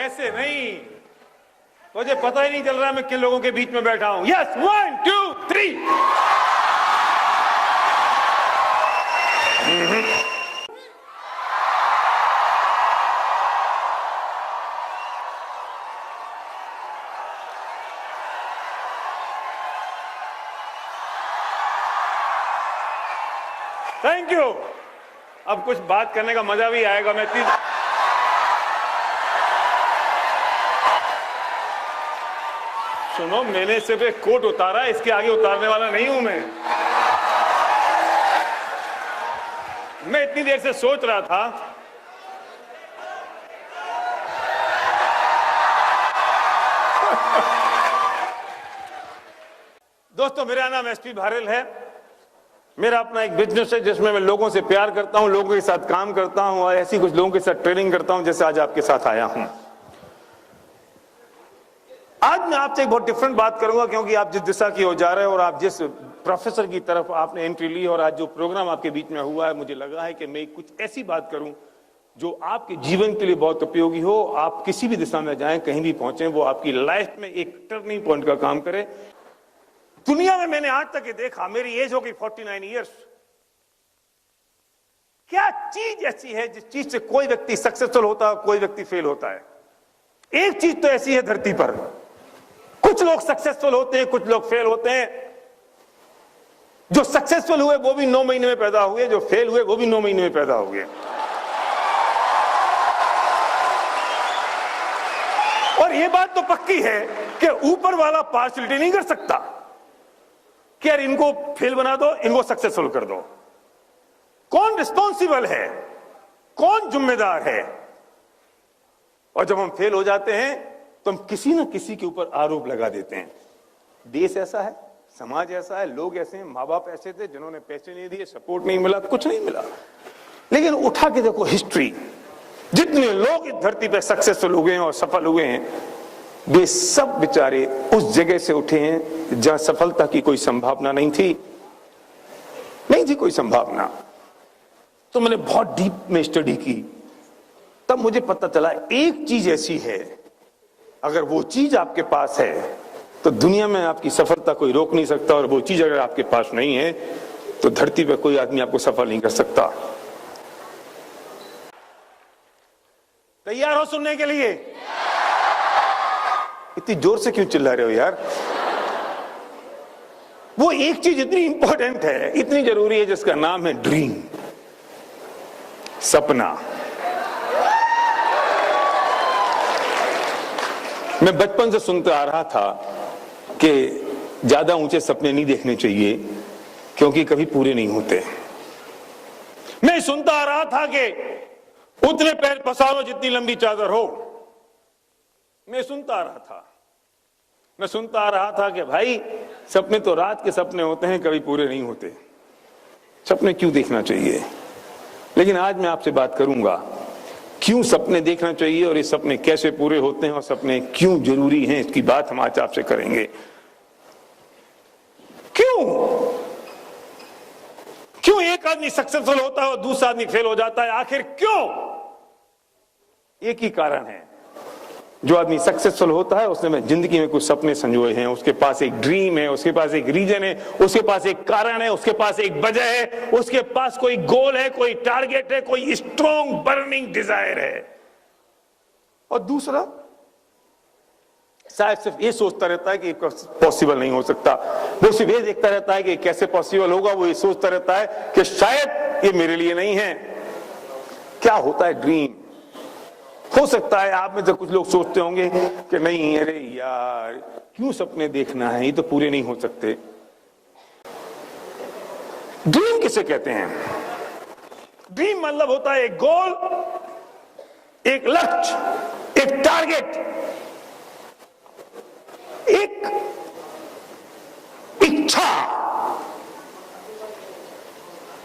ऐसे नहीं, मुझे पता ही नहीं चल रहा मैं किन लोगों के बीच में बैठा हूं। यस, 1 2 3। Thank you. अब कुछ बात करने का मजा भी आएगा। मैं सुनो, मैंने सिर्फ एक कोट उतारा, इसके आगे उतारने वाला नहीं हूं मैं इतनी देर से सोच रहा था दोस्तों, मेरा नाम एसपी भारल है। मेरा अपना एक बिजनेस है जिसमें मैं लोगों से प्यार करता हूं, लोगों के साथ काम करता हूं और ऐसी कुछ लोगों के साथ ट्रेनिंग करता हूं, जैसे आज आपके साथ आया हूं। आज मैं आपसे एक बहुत डिफरेंट बात करूंगा, क्योंकि आप जिस दिशा की ओर जा रहे हैं और आप जिस प्रोफेसर की तरफ आपने एंट्री ली और आज जो प्रोग्राम आपके बीच में हुआ है, मुझे लगा है कि मैं कुछ ऐसी बात करूं जो आपके जीवन के लिए बहुत उपयोगी हो। आप किसी भी दिशा में जाएं, कहीं भी पहुंचे, वो आपकी लाइफ में एक टर्निंग पॉइंट का काम करे। दुनिया में मैंने आज तक ये देखा, मेरी एज हो गई 49 ईयर्स, क्या चीज ऐसी है जिस चीज से कोई व्यक्ति सक्सेसफुल होता है, कोई व्यक्ति फेल होता है। एक चीज तो ऐसी है धरती पर, कुछ लोग सक्सेसफुल होते हैं, कुछ लोग फेल होते हैं। जो सक्सेसफुल हुए वो भी 9 महीने में पैदा हुए, जो फेल हुए वो भी 9 महीने में पैदा हुए। और ये बात तो पक्की है कि ऊपर वाला पार्शलिटी नहीं कर सकता कि यार इनको फेल बना दो, इनको सक्सेसफुल कर दो। कौन रिस्पॉन्सिबल है, कौन जिम्मेदार है? और जब हम फेल हो जाते हैं तो हम किसी ना किसी के ऊपर आरोप लगा देते हैं। देश ऐसा है, समाज ऐसा है, लोग ऐसे हैं, माँ बाप ऐसे थे जिन्होंने पैसे नहीं दिए, सपोर्ट नहीं मिला, कुछ नहीं मिला। लेकिन उठा के देखो हिस्ट्री, जितने लोग इस धरती पे सक्सेसफुल हुए हैं और सफल हुए हैं, वे सब बेचारे उस जगह से उठे हैं जहां सफलता की कोई संभावना नहीं थी कोई संभावना। तो मैंने बहुत डीप में स्टडी की, तब मुझे पता चला एक चीज ऐसी है, अगर वो चीज आपके पास है तो दुनिया में आपकी सफलता कोई रोक नहीं सकता, और वो चीज अगर आपके पास नहीं है तो धरती पर कोई आदमी आपको सफल नहीं कर सकता। तैयार हो सुनने के लिए? इतनी जोर से क्यों चिल्ला रहे हो यार? वो एक चीज इतनी इंपॉर्टेंट है, इतनी जरूरी है, जिसका नाम है ड्रीम, सपना। मैं बचपन से सुनता आ रहा था कि ज्यादा ऊंचे सपने नहीं देखने चाहिए क्योंकि कभी पूरे नहीं होते। मैं सुनता आ रहा था कि उतने पैर पसारो जितनी लंबी चादर हो। मैं सुनता आ रहा था कि भाई सपने तो रात के सपने होते हैं, कभी पूरे नहीं होते। सपने क्यों देखना चाहिए? लेकिन आज मैं आपसे बात करूंगा क्यों सपने देखना चाहिए और ये सपने कैसे पूरे होते हैं और सपने क्यों जरूरी हैं, इसकी बात हम आज आपसे करेंगे। क्यों एक आदमी सक्सेसफुल होता है और दूसरा आदमी फेल हो जाता है? आखिर क्यों? एक ही कारण है, जो आदमी सक्सेसफुल होता है उसने जिंदगी में कुछ सपने संजोए हैं, उसके पास एक ड्रीम है, उसके पास एक रीजन है, उसके पास एक कारण है, उसके पास एक वजह है, उसके पास कोई गोल है, कोई टारगेट है, कोई स्ट्रॉन्ग बर्निंग डिजायर है। और दूसरा शायद सिर्फ ये सोचता रहता है कि पॉसिबल नहीं हो सकता। वो सिर्फ ये देखता रहता है कि कैसे पॉसिबल होगा, वो ये सोचता रहता है कि शायद ये मेरे लिए नहीं है। क्या होता है ड्रीम? हो सकता है आप में से कुछ लोग सोचते होंगे कि नहीं, अरे यार क्यों सपने देखना है, ये तो पूरे नहीं हो सकते। ड्रीम किसे कहते हैं? ड्रीम मतलब होता है एक गोल, एक लक्ष्य, एक टारगेट, एक इच्छा,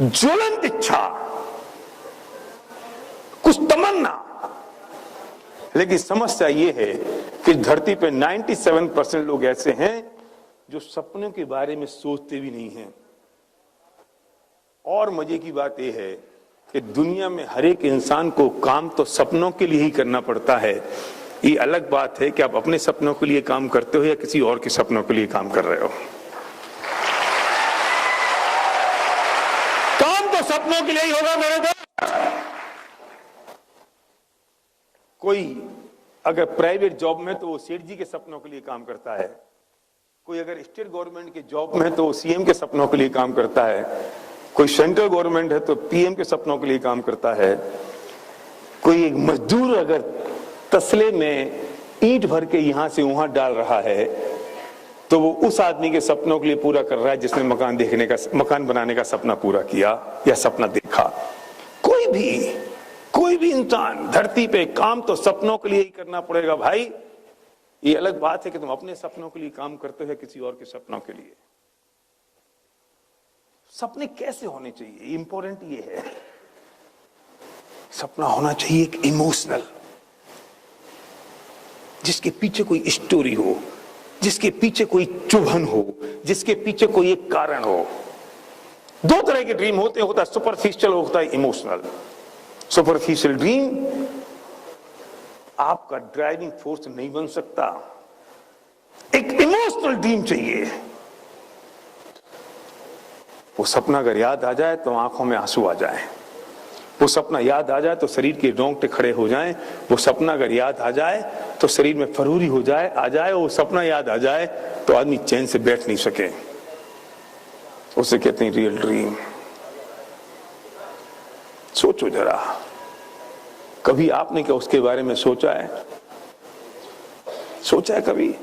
ज्वलंत इच्छा, कुछ तमन्ना। लेकिन समस्या यह है कि धरती पे 97% लोग ऐसे हैं जो सपनों के बारे में सोचते भी नहीं हैं। और मजे की बात यह है कि दुनिया में हर एक इंसान को काम तो सपनों के लिए ही करना पड़ता है, ये अलग बात है कि आप अपने सपनों के लिए काम करते हो या किसी और के सपनों के लिए काम कर रहे हो। काम तो सपनों के लिए ही होगा मेरे दोस्त। कोई अगर प्राइवेट जॉब में तो वो सेठ जी के सपनों के लिए काम करता है, कोई अगर स्टेट गवर्नमेंट के जॉब में तो सीएम के सपनों के लिए काम करता है, कोई सेंट्रल गवर्नमेंट है तो पीएम के सपनों के लिए काम करता है, कोई एक मजदूर अगर तसले में ईंट भर के यहां से वहां डाल रहा है तो वो उस आदमी के सपनों के लिए पूरा कर रहा है जिसने मकान बनाने का सपना पूरा किया या सपना देखा। कोई भी इंसान धरती पे काम तो सपनों के लिए ही करना पड़ेगा भाई। ये अलग बात है कि तुम अपने सपनों के लिए काम करते हो किसी और के सपनों के लिए। सपने कैसे होने चाहिए, इंपॉर्टेंट ये है। सपना होना चाहिए एक इमोशनल, जिसके पीछे कोई स्टोरी हो, जिसके पीछे कोई चुभन हो, जिसके पीछे कोई एक कारण हो। दो तरह के ड्रीम होते हैं, होता है सुपरफिशियल, होता है इमोशनल। सुपरफिशियल ड्रीम आपका ड्राइविंग फोर्स नहीं बन सकता। एक इमोशनल ड्रीम चाहिए। वो सपना अगर याद आ जाए तो आंखों में आंसू आ जाए, वो सपना याद आ जाए तो शरीर के रोंगटे खड़े हो जाएं, वो सपना अगर याद आ जाए तो शरीर में फरूरी हो जाए आ जाए, वो सपना याद आ जाए तो आदमी चैन से बैठ नहीं सके। उसे कहते हैं रियल ड्रीम। सोचो जरा, कभी आपने क्या उसके बारे में सोचा है? कभी?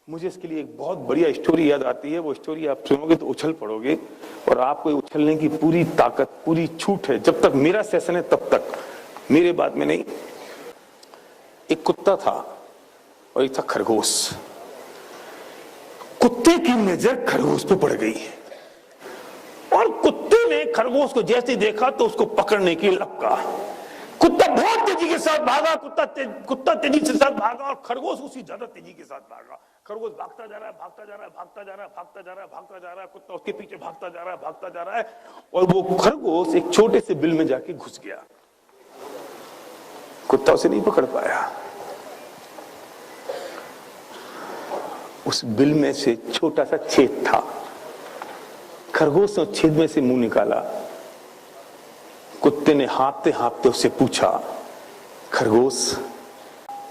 मुझे इसके लिए एक बहुत बढ़िया स्टोरी याद आती है। वो स्टोरी आप सुनोगे तो उछल पड़ोगे, और आपको उछलने की पूरी ताकत, पूरी छूट है। जब तक मेरा सेशन है तब तक, मेरे बाद में नहीं। एक कुत्ता था और एक था खरगोश। कुत्ते की नजर खरगोश पे पड़ गई और कुत्ते ने खरगोश को जैसे देखा तो उसको पकड़ने की लपका। कुत्ता बहुत तेजी के साथ भागा, कुत्ता तेजी के साथ भागा और खरगोश उसी ज्यादा तेजी के साथ भागा। खरगोश भागता जा रहा है, कुत्ता उसके पीछे भागता जा रहा है और वो खरगोश एक छोटे से बिल में जाके घुस गया। कुत्ता उसे नहीं पकड़ पाया। उस बिल में से छोटा सा छेद था। खरगोश ने छेद में से मुंह निकाला। कुत्ते ने हाँफते हाँफते उससे पूछा, खरगोश,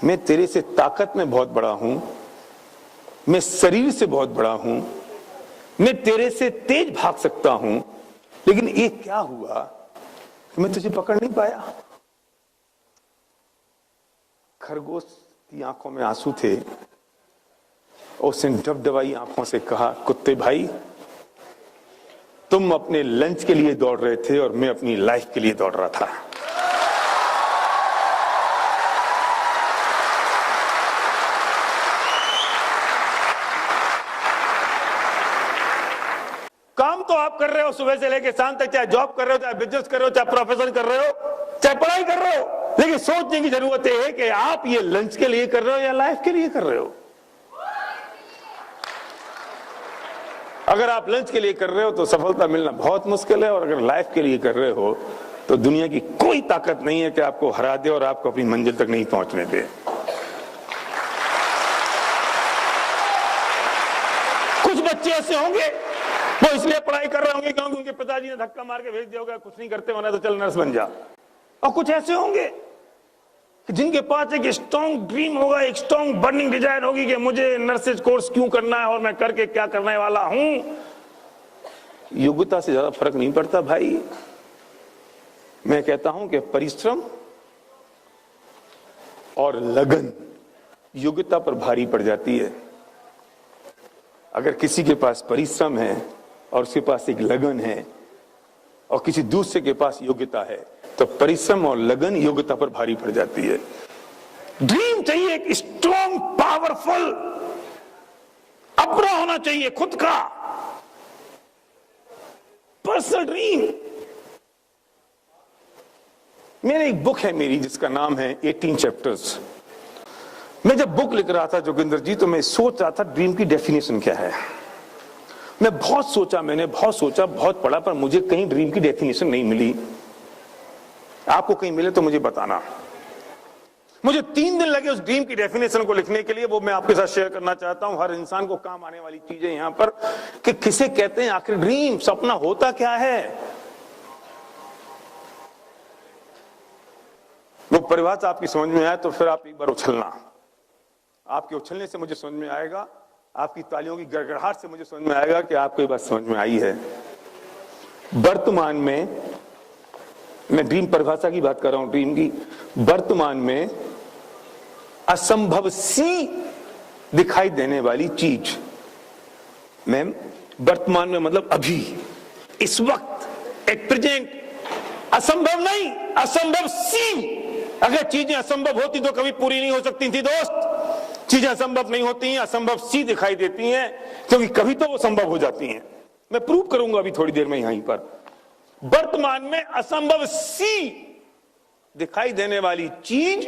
मैं तेरे से ताकत में बहुत बड़ा हूं, मैं शरीर से बहुत बड़ा हूं, मैं तेरे से तेज भाग सकता हूं, लेकिन ये क्या हुआ कि मैं तुझे पकड़ नहीं पाया? खरगोश की आंखों में आंसू थे। उसने डबडबाई आंखों से कहा, कुत्ते भाई, तुम अपने लंच के लिए दौड़ रहे थे और मैं अपनी लाइफ के लिए दौड़ रहा था। काम तो आप कर रहे हो सुबह से लेकर शाम तक, चाहे जॉब कर रहे हो, चाहे बिजनेस कर रहे हो, चाहे प्रोफेशन कर रहे हो, चाहे पढ़ाई कर रहे हो, लेकिन सोचने की जरूरत है कि आप ये लंच के लिए कर रहे हो या लाइफ के लिए कर रहे हो। अगर आप लंच के लिए कर रहे हो तो सफलता मिलना बहुत मुश्किल है, और अगर लाइफ के लिए कर रहे हो तो दुनिया की कोई ताकत नहीं है कि आपको हरा दे और आपको अपनी मंजिल तक नहीं पहुंचने दे। कुछ बच्चे ऐसे होंगे वो इसलिए पढ़ाई कर रहे होंगे क्योंकि उनके पिताजी ने धक्का मार के भेज दिया होगा, कुछ नहीं करते होना तो चल नर्स बन जा। और कुछ ऐसे होंगे जिनके पास एक स्ट्रॉन्ग ड्रीम होगा, एक स्ट्रॉन्ग बर्निंग डिजायर होगी कि मुझे नर्सिंग कोर्स क्यों करना है और मैं करके क्या करने वाला हूं। योग्यता से ज्यादा फर्क नहीं पड़ता भाई। मैं कहता हूं कि परिश्रम और लगन योग्यता पर भारी पड़ जाती है। अगर किसी के पास परिश्रम है और उसके पास एक लगन है और किसी दूसरे के पास योग्यता है तो परिश्रम और लगन योग्यता पर भारी पड़ जाती है। ड्रीम चाहिए एक स्ट्रॉन्ग, पावरफुल, अपना होना चाहिए, खुद का पर्सनल ड्रीम। मेरी एक बुक है जिसका नाम है 18 चैप्टर्स। मैं जब बुक लिख रहा था जोगिंदर जी, तो मैं सोच रहा था ड्रीम की डेफिनेशन क्या है। मैंने बहुत सोचा, बहुत पढ़ा, पर मुझे कहीं ड्रीम की डेफिनेशन नहीं मिली। आपको कहीं मिले तो मुझे बताना। मुझे 3 दिन लगे उस ड्रीम की डेफिनेशन को लिखने के लिए, वो मैं आपके साथ शेयर करना चाहता हूं। हर इंसान को काम आने वाली चीजें यहां पर, कि किसे कहते हैं आखिर ड्रीम, सपना होता क्या है। वो परिभाषा आपकी समझ में आए तो फिर आप एक बार उछलना। आपके उछलने से मुझे समझ में आएगा, आपकी तालियों की गड़गड़ाहट से मुझे समझ में आएगा कि आपको ये बात समझ में आई है। वर्तमान में, मैं ड्रीम परिभाषा की बात कर रहा हूं, ड्रीम की। वर्तमान में असंभव सी दिखाई देने वाली चीज, मैम वर्तमान में मतलब अभी, इस वक्त, एट प्रेजेंट, असंभव नहीं, असंभव सी। अगर चीजें असंभव होती तो कभी पूरी नहीं हो सकती थी दोस्त। चीजें असंभव नहीं होती हैं, असंभव सी दिखाई देती हैं, क्योंकि कभी तो वो संभव हो जाती हैं। मैं प्रूव करूंगा अभी थोड़ी देर में यहीं पर। वर्तमान में असंभव सी दिखाई देने वाली चीज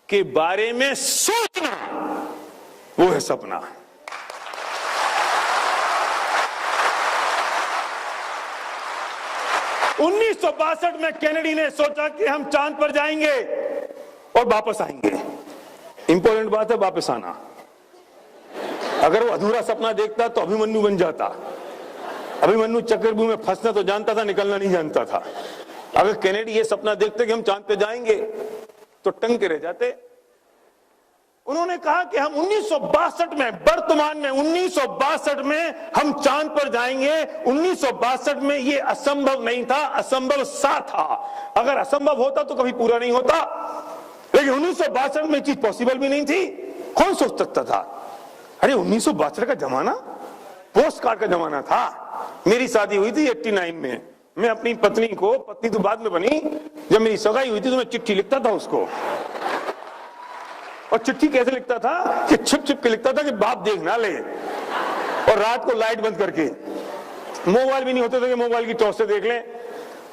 के बारे में सोचना, वो है सपना। उन्नीस 1962 में केनेडी ने सोचा कि हम चांद पर जाएंगे और वापस आएंगे। इंपॉर्टेंट बात है वापस आना। अगर वो अधूरा सपना देखता तो अभिमन्यु बन जाता। अभिमन्यु चक्रव्यूह में फंसना तो जानता था, निकलना नहीं जानता था। अगर केनेडी ये सपना देखते कि हम चांद पे जाएंगे तो टंग के रह जाते। उन्होंने कहा कि हम 1962 में, वर्तमान में 1962 में हम चांद पर जाएंगे। 1962 में ये असंभव नहीं था, असंभव सा था। अगर असंभव होता तो कभी पूरा नहीं होता, लेकिन 1962 में चीज पॉसिबल भी नहीं थी। कौन सोच सकता था? अरे 1962 का जमाना पोस्ट कार्ड का जमाना था। मेरी शादी हुई थी 89 में। मैं अपनी पत्नी को, पत्नी तो बाद में बनी, जब मेरी सगाई हुई थी तो मैं चिट्ठी लिखता था उसको। और चिट्ठी कैसे लिखता था कि छिप छिप के लिखता था कि बाप देख ना ले, और रात को लाइट बंद करके। मोबाइल भी नहीं होते थे कि मोबाइल की टॉर्च से देख लें।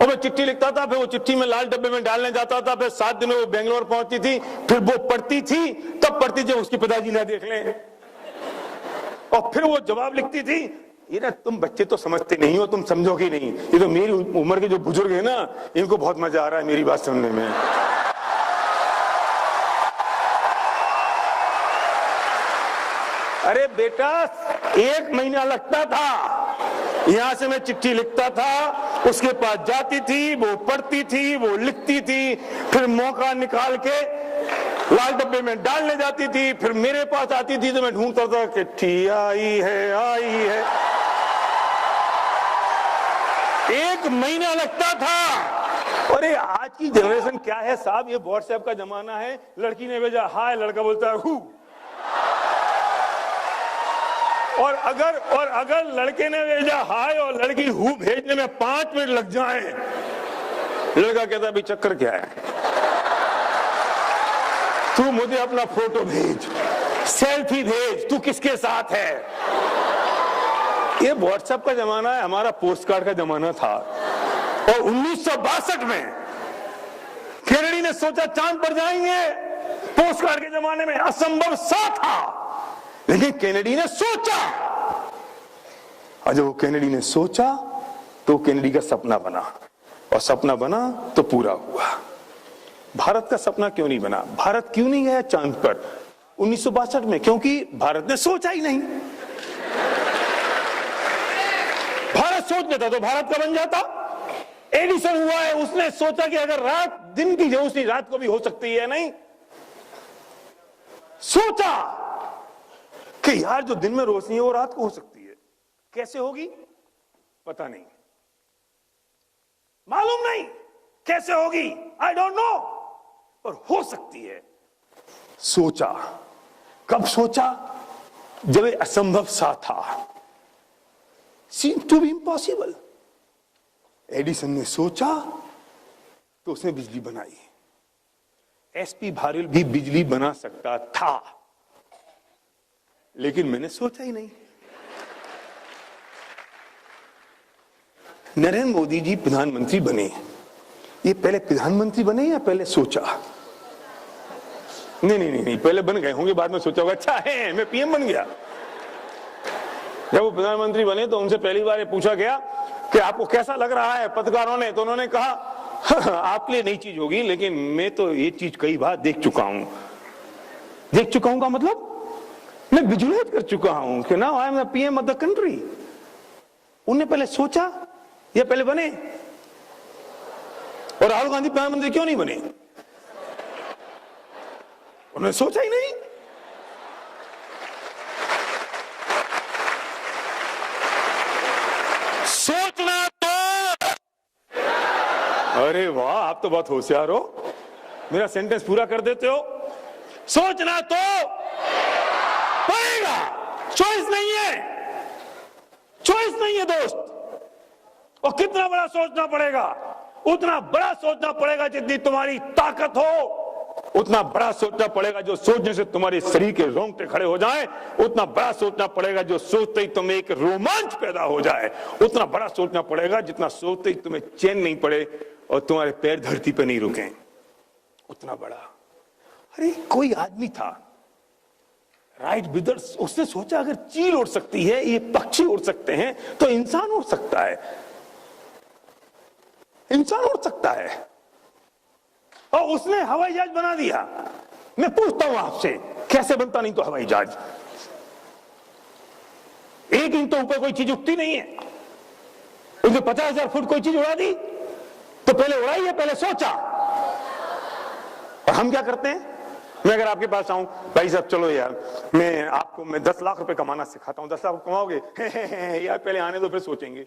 और मैं चिट्ठी लिखता था, फिर वो चिट्ठी में लाल डब्बे में डालने जाता था। फिर 7 दिन में वो बेंगलोर पहुंचती थी। फिर वो पढ़ती थी, तब पढ़ती जब उसके पिताजी ना देख लें। और फिर वो जवाब लिखती थी, ये ना तुम बच्चे तो समझते नहीं हो, तुम समझोगे नहीं। ये तो मेरी उम्र के जो बुजुर्ग है ना, इनको बहुत मजा आ रहा है मेरी बात सुनने में। अरे बेटा 1 महीना लगता था, यहां से मैं चिट्ठी लिखता था, उसके पास जाती थी, वो पढ़ती थी, वो लिखती थी, फिर मौका निकाल के लाल डब्बे में डालने जाती थी। फिर मेरे पास आती थी तो मैं ढूंढता था कि चिट्ठी आई है, आई है। 1 महीना लगता था। अरे आज की जनरेशन क्या है साहब, ये व्हाट्सएप का जमाना है। लड़की ने भेजा हाय, लड़का बोलता है हु। और अगर लड़के ने भेजा हाय और लड़की हु भेजने में 5 मिनट लग जाए, लड़का कहता अभी चक्कर क्या है, तू मुझे अपना फोटो भेज, सेल्फी भेज, तू किसके साथ है। ये व्हाट्सएप का जमाना है, हमारा पोस्ट कार्ड का जमाना था। और 1962 में केनेडी ने सोचा चांद पर जाएंगे। पोस्ट कार्ड के जमाने में असंभव सा था, लेकिन केनेडी ने सोचा। और जब केनेडी ने सोचा तो केनेडी का सपना बना, और सपना बना तो पूरा हुआ। भारत का सपना क्यों नहीं बना? भारत क्यों नहीं गया चांद पर 1962 में? क्योंकि भारत ने सोचा ही नहीं। भारत सोच लेता तो भारत का बन जाता। एडिसन हुआ है, उसने सोचा कि अगर रात दिन की रोशनी रात को भी हो सकती है। नहीं सोचा कि यार जो दिन में रोशनी है वो रात को हो सकती है। कैसे होगी पता नहीं, मालूम नहीं कैसे होगी, आई डोंट नो, पर हो सकती है। सोचा। कब सोचा? जब ये असंभव सा था, seemed to be impossible। Edison ने सोचा तो उसने बिजली बनाई। एसपी भारवेल भी बिजली बना सकता था, लेकिन मैंने सोचा ही नहीं। नरेंद्र मोदी जी प्रधानमंत्री बने, ये पहले प्रधानमंत्री बने या पहले सोचा? नहीं, पहले बन गए होंगे, बाद में सोचा होगा अच्छा है मैं पीएम बन गया। जब वो प्रधानमंत्री बने तो उनसे पहली बार ये पूछा गया कि आपको कैसा लग रहा है, पत्रकारों ने, तो उन्होंने कहा आपके लिए नई चीज होगी, लेकिन मैं तो ये चीज कई बार देख चुका हूं का मतलब मैं विजुलाइज कर चुका हूं कि now I am the PM of the country. उन्हें पहले सोचा या पहले बने? और राहुल गांधी प्रधानमंत्री क्यों नहीं बने? उन्होंने सोचा ही नहीं। सोचना तो, अरे वाह, आप तो बहुत होशियार हो, मेरा सेंटेंस पूरा कर देते हो। सोचना तो पड़ेगा, चॉइस नहीं है दोस्त। और कितना बड़ा सोचना पड़ेगा? उतना बड़ा सोचना पड़ेगा जितनी तुम्हारी ताकत हो, उतना बड़ा सोचना पड़ेगा जो सोचने से तुम्हारे शरीर के रोंगटे खड़े हो जाएं, उतना बड़ा सोचना पड़ेगा जो सोचते ही तुम्हें एक रोमांच पैदा हो जाए, उतना बड़ा सोचना पड़ेगा जितना सोचते ही तुम्हें चैन नहीं पड़े और तुम्हारे पैर धरती पे नहीं रुके, उतना बड़ा। अरे कोई आदमी था, राइट ब्रदर्स, उसने सोचा अगर चील उड़ सकती है, ये पक्षी उड़ सकते हैं, तो इंसान उड़ सकता है, इंसान उड़ सकता है। और उसने हवाई जहाज बना दिया। मैं पूछता हूं आपसे, कैसे बनता? नहीं तो हवाई जहाज 1 इंच तो ऊपर कोई चीज उठती नहीं है, उसने 50,000 फुट कोई चीज उड़ा दी, तो पहले उड़ाई है, पहले सोचा। और हम क्या करते हैं? मैं अगर आपके पास आऊं, भाई साहब चलो यार, मैं 10 लाख रुपए कमाना सिखाता हूं, 10 लाख कमाओगे? यार पहले आने दो, फिर सोचेंगे।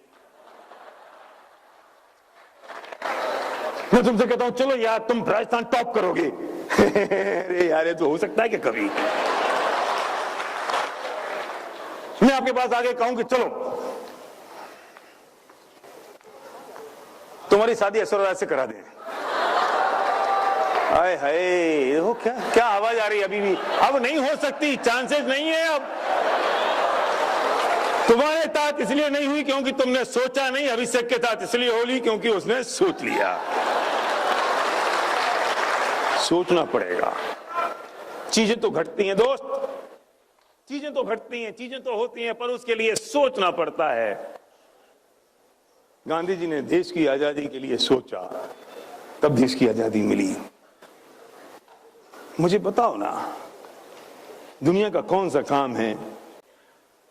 मैं तुमसे कहता हूं चलो यार तुम राजस्थान टॉप करोगे। अरे यार ये तो हो सकता है कि कभी मैं आपके पास आगे कहूं कि चलो तुम्हारी शादी ऐश्वर्या से करा दें। आए हाय, देखो क्या आवाज आ रही है अभी भी। अब नहीं हो सकती, चांसेस नहीं है। अब तुम्हारे साथ इसलिए नहीं हुई क्योंकि तुमने सोचा नहीं, अभिषेक के साथ इसलिए होली क्योंकि उसने सोच लिया। सोचना पड़ेगा। चीजें तो घटती हैं दोस्त, चीजें तो घटती हैं, चीजें तो होती हैं, पर उसके लिए सोचना पड़ता है। गांधी जी ने देश की आजादी के लिए सोचा, तब देश की आजादी मिली। मुझे बताओ ना, दुनिया का कौन सा काम है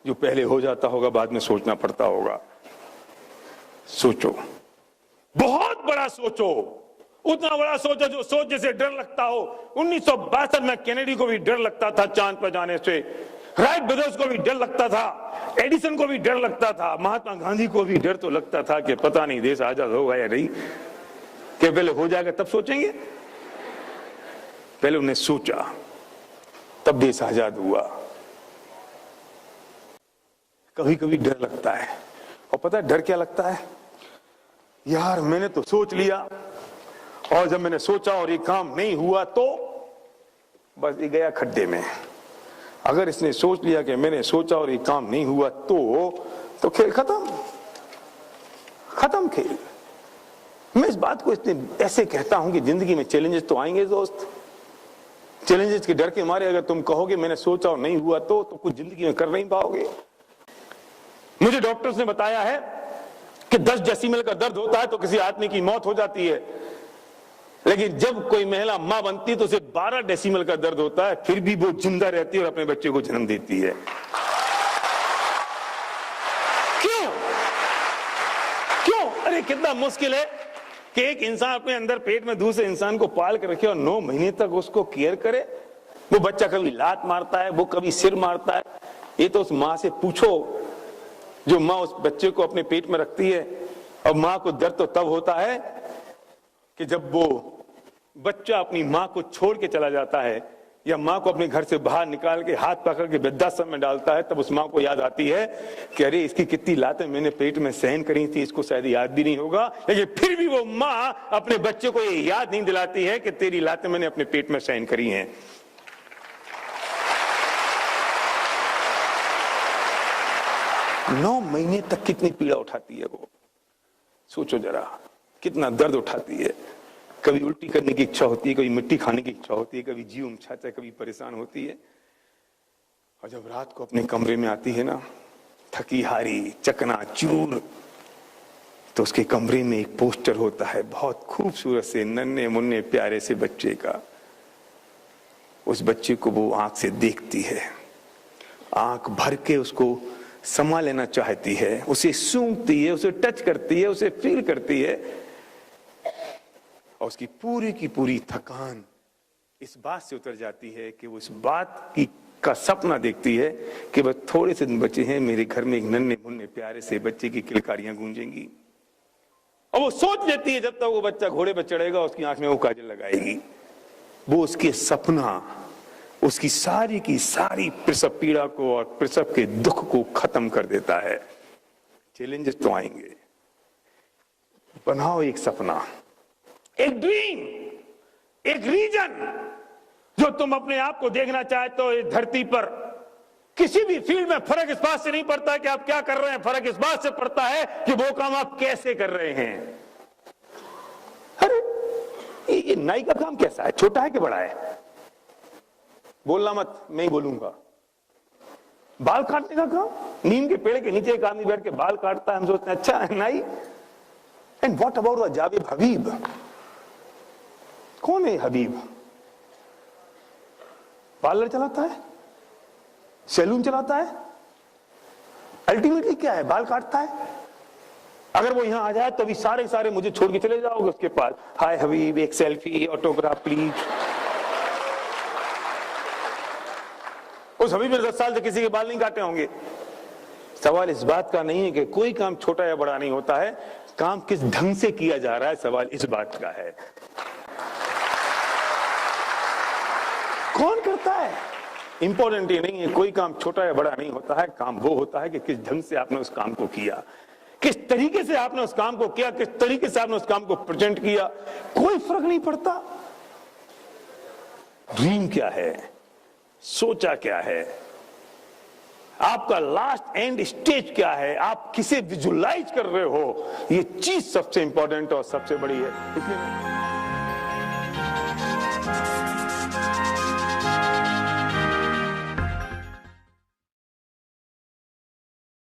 जो पहले हो जाता होगा, बाद में सोचना पड़ता होगा? सोचो, बहुत बड़ा सोचो, उतना बड़ा सोचो जो सोचने से डर लगता हो। 1962 में कैनेडी को भी डर लगता था चांद पर जाने से, राइट ब्रदर्स को भी डर लगता था, एडिसन को भी डर लगता था, महात्मा गांधी को भी डर तो लगता था कि पता नहीं देश आजाद होगा या नहीं, कि पहले हो जाएगा तब सोचेंगे। पहले उन्हें सोचा, तब देश आजाद हुआ। कभी कभी डर लगता है, और पता है डर क्या लगता है? यार मैंने तो सोच लिया, और जब मैंने सोचा और ये काम नहीं हुआ तो बस ये गया खड्डे में। अगर इसने सोच लिया कि मैंने सोचा और ये काम नहीं हुआ तो खेल खत्म खेल। मैं इस बात को ऐसे कहता हूं कि जिंदगी में चैलेंजेस तो आएंगे दोस्त। चैलेंजेस के डर के मारे अगर तुम कहोगे मैंने सोचा और नहीं हुआ तो कुछ जिंदगी में कर नहीं पाओगे। मुझे डॉक्टर्स ने बताया है कि 10 डेसिमल का दर्द होता है तो किसी आदमी की मौत हो जाती है, लेकिन जब कोई महिला मां बनती है तो उसे 12 डेसिमल का दर्द होता है, फिर भी वो जिंदा रहती है और अपने बच्चे को जन्म देती है। क्यों? अरे कितना मुश्किल है कि एक इंसान अपने अंदर पेट में दूसरे इंसान को पाल कर रखे और 9 महीने तक उसको केयर करे। वो बच्चा कभी लात मारता है, वो कभी सिर मारता है। ये तो उस मां से पूछो जो मां उस बच्चे को अपने पेट में रखती है। और मां को दर्द तो तब होता है कि जब वो बच्चा अपनी मां को छोड़ के चला जाता है, या मां को अपने घर से बाहर निकाल के हाथ पकड़ के वृद्धाश्रम में डालता है, तब उस मां को याद आती है कि अरे इसकी कितनी लातें मैंने पेट में सहन करी थी, इसको शायद याद भी नहीं होगा। लेकिन फिर भी वो मां अपने बच्चे को ये याद नहीं दिलाती है कि तेरी लातें मैंने अपने पेट में सहन करी हैं। नौ महीने तक कितनी पीड़ा उठाती है वो, सोचो जरा, कितना दर्द उठाती है। कभी उल्टी करने की इच्छा होती है, कभी मिट्टी खाने की इच्छा होती है, कभी जीव उमछाता है, कभी परेशान होती है। और जब रात को अपने कमरे में आती है ना, थकी हारी, चकनाचूर, तो उसके कमरे में एक पोस्टर होता है बहुत खूबसूरत से नन्हे मुन्ने प्यारे से बच्चे का। उस बच्चे को वो आंख से देखती है, आंख भर के उसको समा लेना चाहती है, उसे सूंघती है, उसे टच करती है, उसे फील करती है, और उसकी पूरी की पूरी थकान इस बात से उतर जाती है कि वो इस बात की का सपना देखती है कि बस थोड़े से दिन बचे हैं, मेरे घर में एक नन्हे मुन्ने प्यारे से बच्चे की किलकारियां गूंजेंगी। और वो सोच लेती है जब तक वो बच्चा घोड़े पर चढ़ेगा उसकी आंख में वो काजल लगाएगी। वो उसके सपना, उसकी सारी की सारी प्रसव पीड़ा को और प्रसव के दुख को खत्म कर देता है। चैलेंजेस तो आएंगे। बनाओ एक सपना, एक ड्रीम, एक रीजन जो तुम अपने आप को देखना चाहते हो इस धरती पर। किसी भी फील्ड में फर्क इस बात से नहीं पड़ता कि आप क्या कर रहे हैं, फर्क इस बात से पड़ता है कि वो काम आप कैसे कर रहे हैं। अरे ये नाई का काम कैसा है, छोटा है कि बड़ा है? बोलना मत, मैं ही बोलूंगा। बाल काटने का काम, नीम के पेड़ के नीचे एक आदमी बैठ के बाल काटता है, हम सोचते हैं अच्छा है नाई। एंड व्हाट अबाउट जावेद हबीब? कौन है हबीब? पार्लर चलाता है, सैलून चलाता है, अल्टीमेटली क्या है? बाल काटता है। अगर वो यहां आ जाए तो अभी सारे मुझे छोड़ के चले जाओगे उसके पास। हाय हबीब, एक सेल्फी, ऑटोग्राफ प्लीज। उस हबीब ने 10 साल से किसी के बाल नहीं काटे होंगे। सवाल इस बात का नहीं है कि कोई काम छोटा या बड़ा नहीं होता है, काम किस ढंग से किया जा रहा है, सवाल इस बात का है। कौन करता है इंपॉर्टेंट ये नहीं है, कोई काम छोटा या बड़ा नहीं होता है, काम वो होता है कि किस ढंग से आपने उस काम को किया, किस तरीके से आपने उस काम को किया, किस तरीके से आपने उस काम को प्रेजेंट किया। कोई फर्क नहीं पड़ता। ड्रीम क्या है, सोचा क्या है, आपका लास्ट एंड स्टेज क्या है, आप किसे विजुअलाइज कर रहे हो, ये चीज सबसे इंपॉर्टेंट और सबसे बड़ी है। इसलिए